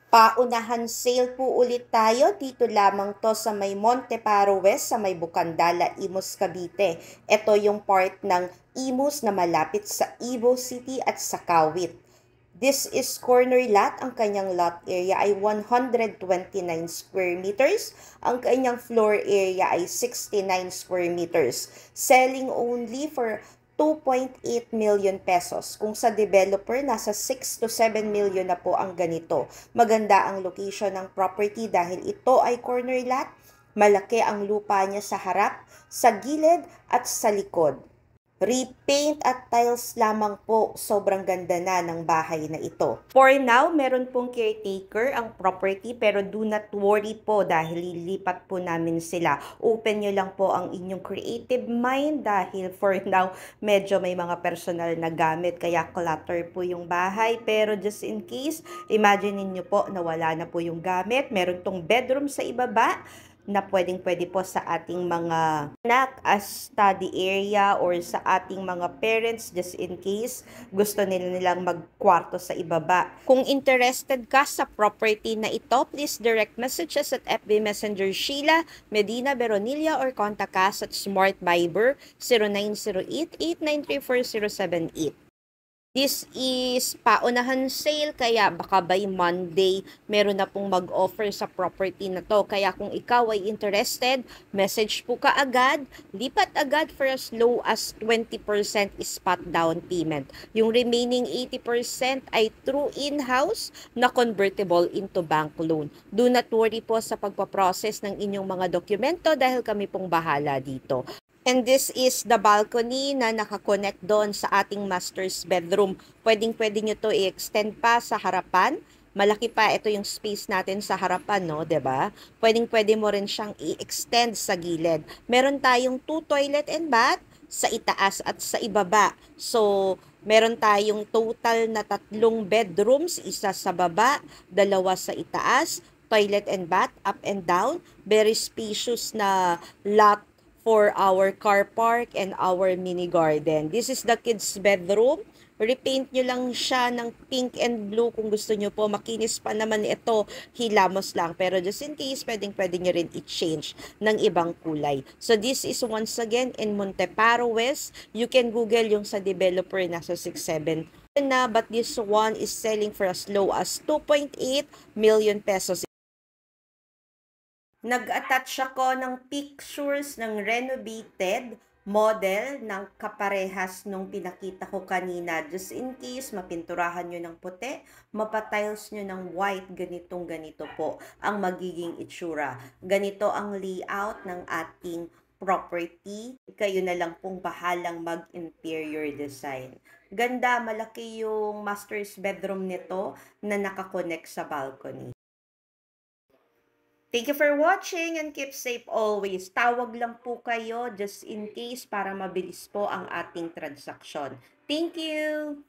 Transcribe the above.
Paunahan sale po ulit tayo. Dito lamang to sa may Monteparo West, sa may Bukandala, Imus, Cavite. Ito yung part ng Imus na malapit sa Ivo City at sa Kawit. This is corner lot. Ang kanyang lot area ay 129 square meters. Ang kanyang floor area ay 69 square meters. Selling only for 2.8 million pesos. Kung sa developer, nasa 6 to 7 million na po ang ganito. Maganda ang location ng property dahil ito ay corner lot. Malaki ang lupa niya sa harap, sa gilid at sa likod. Repaint at tiles lamang po, sobrang ganda na ng bahay na ito. For now, meron pong caretaker ang property pero do not worry po dahil lilipat po namin sila. Open nyo lang po ang inyong creative mind dahil for now, medyo may mga personal na gamit kaya clutter po yung bahay. Pero just in case, imagine niyo po na wala na po yung gamit. Meron tong bedroom sa ibaba na pwedeng-pwede po sa ating mga anak as study area or sa ating mga parents just in case gusto nilang magkwarto sa ibaba. Kung interested ka sa property na ito, please direct messages at FB Messenger Sheila Medina Veronilla or contact us at Smart Viber 0908-8934078. This is paunahan sale kaya baka by Monday meron na pong mag-offer sa property na to. Kaya kung ikaw ay interested, message po ka agad, lipat agad for as low as 20% spot down payment. Yung remaining 80% ay through in-house na convertible into bank loan. Do not worry po sa pagpaprocess ng inyong mga dokumento dahil kami pong bahala dito. And this is the balcony na nakakonect doon sa ating master's bedroom. Pwedeng-pwede nyo to i-extend pa sa harapan. Malaki pa ito yung space natin sa harapan, no? 'Di ba? Pwedeng-pwede mo rin siyang i-extend sa gilid. Meron tayong 2 toilet and bath sa itaas at sa ibaba. So, meron tayong total na 3 bedrooms, isa sa baba, 2 sa itaas, toilet and bath up and down. Very spacious na lot for our car park and our mini garden. This is the kids' bedroom. Repaint nyo lang siya ng pink and blue kung gusto nyo po. Makinis pa naman ito, hilamos lang. Pero just in case, pwede nyo rin i-change ng ibang kulay. So this is once again in Monteparo West. You can Google yung sa developer nasa 6.7 na, but this one is selling for as low as 2.8 million pesos. Nag-attach ako ng pictures ng renovated model ng kaparehas nung pinakita ko kanina. Just in case, mapinturahan nyo ng puti, mapatiles nyo ng white, ganito po ang magiging itsura. Ganito ang layout ng ating property. Kayo na lang pong bahalang mag-interior design. Ganda, malaki yung master's bedroom nito na nakakonect sa balcony. Thank you for watching and keep safe always. Tawag lang po kayo just in case para mabilis po ang ating transaksyon. Thank you!